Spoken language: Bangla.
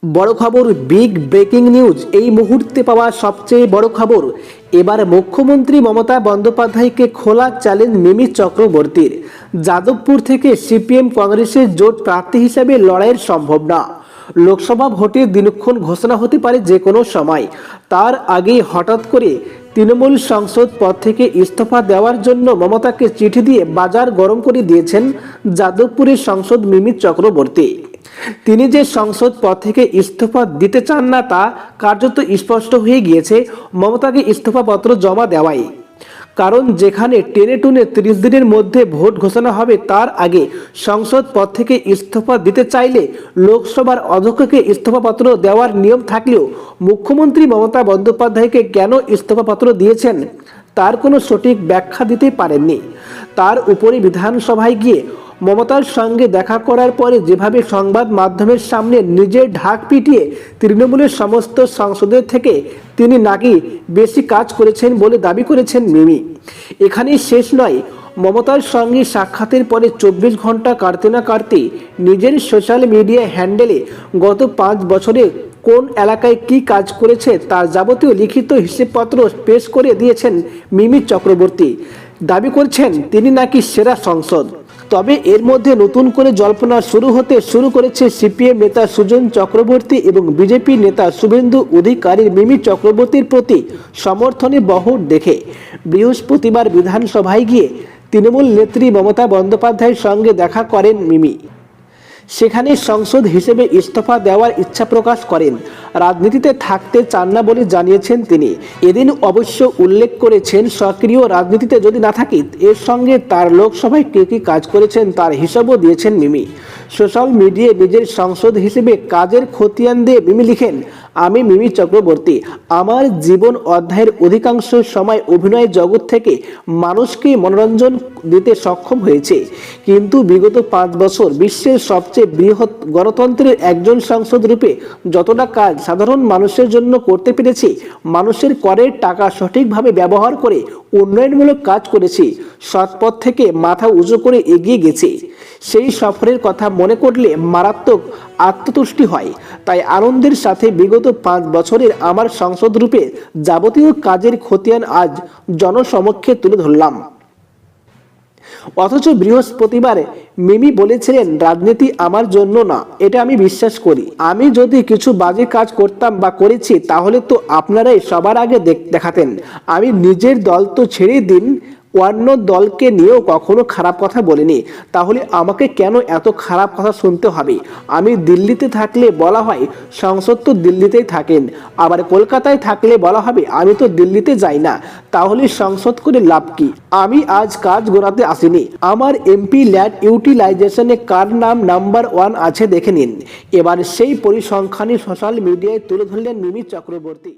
বড় খবর, বিগ ব্রেকিং নিউজ, এই মুহূর্তে পাওয়া সবচেয়ে বড় খবর। এবার মুখ্যমন্ত্রী মমতা বন্দ্যোপাধ্যায়কে খোলা চ্যালেঞ্জ মিমি চক্রবর্তীর। যাদবপুর থেকে সিপিএম কংগ্রেসের জোট প্রার্থী হিসেবে লড়াইয়ের সম্ভাবনা। লোকসভা ভোটের দিনক্ষণ ঘোষণা হতে পারে যে কোনো সময়। তার আগে হঠাৎ করে তৃণমূল সংসদ পদ থেকে ইস্তফা দেওয়ার জন্য মমতাকে চিঠি দিয়ে বাজার গরম করে দিয়েছেন যাদবপুরের সাংসদ মিমি চক্রবর্তী। তিনি যে সংসদ পদ থেকে ইস্তফা দিতে চান না তা কার্যত স্পষ্ট হয়ে গিয়েছে মমতাকে ইস্তফাপত্র জমা দেওয়ায়। কারণ যেখানে টেনে টুনে 30 দিনের মধ্যে ভোট ঘোষণা হবে, তার আগে সংসদ পদ থেকে ইস্তফা দিতে চাইলে লোকসভার অধ্যক্ষকে ইস্তফাপত্র দেওয়ার নিয়ম থাকলেও মুখ্যমন্ত্রী মমতা বন্দ্যোপাধ্যায়কে কেন ইস্তফাপত্র দিয়েছেন তার কোনো সঠিক ব্যাখ্যা দিতে পারেননি। তার উপরে বিধানসভায় গিয়ে মমতার সঙ্গে দেখা করার পরে যেভাবে সংবাদ মাধ্যমের সামনে নিজের ঢাক পিটিয়ে তৃণমূলের সমস্ত সাংসদের থেকে তিনি নাকি বেশি কাজ করেছেন বলে দাবি করেছেন মিমি। এখানেই শেষ নয়, মমতার সঙ্গে সাক্ষাতের পরে 24 ঘন্টা কাটতে না কাটতে নিজের সোশ্যাল মিডিয়া হ্যান্ডেলে গত 5 বছরে কোন এলাকায় কি কাজ করেছে তার যাবতীয় লিখিত হিসেবপত্র পেশ করে দিয়েছেন মিমি চক্রবর্তী। দাবি করছেন তিনি নাকি সেরা সংসদ। তবে এর মধ্যে নতুন করে জল্পনা শুরু করেছে সিপিএম নেতা সুজন চক্রবর্তী এবং বিজেপি নেতা শুভেন্দু অধিকারীর মিমি চক্রবর্তীর প্রতি সমর্থনের বহর দেখে। বৃহস্পতিবার বিধানসভায় গিয়ে তৃণমূল নেত্রী মমতা বন্দ্যোপাধ্যায়ের সঙ্গে দেখা করেন মিমি। সেখানে সংসদ হিসেবে ইস্তফা দেওয়ার ইচ্ছা প্রকাশ করেন। রাজনীতিতে থাকতে চান না বলে জানিয়েছেন তিনি। এদিন অবশ্য উল্লেখ করেছেন সক্রিয় রাজনীতিতে যদি না থাকি এর সঙ্গে তার লোকসভায় কে কী কাজ করেছেন তার হিসাবও দিয়েছেন মিমি। সোশ্যাল মিডিয়ায় নিজের সংসদ হিসেবে কাজের খতিয়ান দিয়ে মিমি লিখেন, আমি মিমি চক্রবর্তী। আমার জীবন অধ্যায়ের অধিকাংশ সময় অভিনয় জগৎ থেকে মানুষকে মনোরঞ্জন দিতে সক্ষম হয়েছে, কিন্তু বিগত 5 বছর বিশ্বের সবচেয়ে বৃহৎ গণতন্ত্রের একজন সাংসদ রূপে যতটা কাজ সাধারণ মানুষের জন্য করতে পেরেছি, মানুষের করের টাকা সঠিকভাবে ব্যবহার করে উন্নয়নমূলক কাজ করেছি, সৎপথ থেকে মাথা উঁচু করে এগিয়ে গেছি, সেই সফরের কথা মনে করলে মারাত্মক আত্মতুষ্টি হয়। তাই আনন্দের সাথে বিগত 5 বছরের আমার সংসদ রূপে যাবতীয় কাজের খতিয়ান আজ জনসমক্ষে তুলে ধরলাম। অথচ বৃহস্পতিবার মিমি বলেছিলেন, রাজনীতি আমার জন্য না, এটা আমি বিশ্বাস করি। আমি যদি কিছু বাজে কাজ করতাম বা করেছি তাহলে তো আপনারাই সবার আগে দেখাতেন। আমি নিজের দল তো ছেড়ে দিন, অন্য দলকে নিয়েও কখনো খারাপ কথা বলিনি, তাহলে আমাকে কেন এত খারাপ কথা শুনতে হবে? আমি দিল্লিতে থাকলে বলা হয় সংসদ তো দিল্লিতেই থাকেন, আবার কলকাতায় থাকলে বলা হবে আমি তো দিল্লিতে যাই না, তাহলে সংসদ করে লাভ কি? আমি আজ কাজ গড়াতে আসিনি। আমার এমপি ল্যাড ইউটিলাইজেশনে কার নাম নাম্বার 1 আছে দেখে নিন। এবার সেই পরিসংখ্যানই সোশ্যাল মিডিয়ায় তুলে ধরলেন মিমি চক্রবর্তী।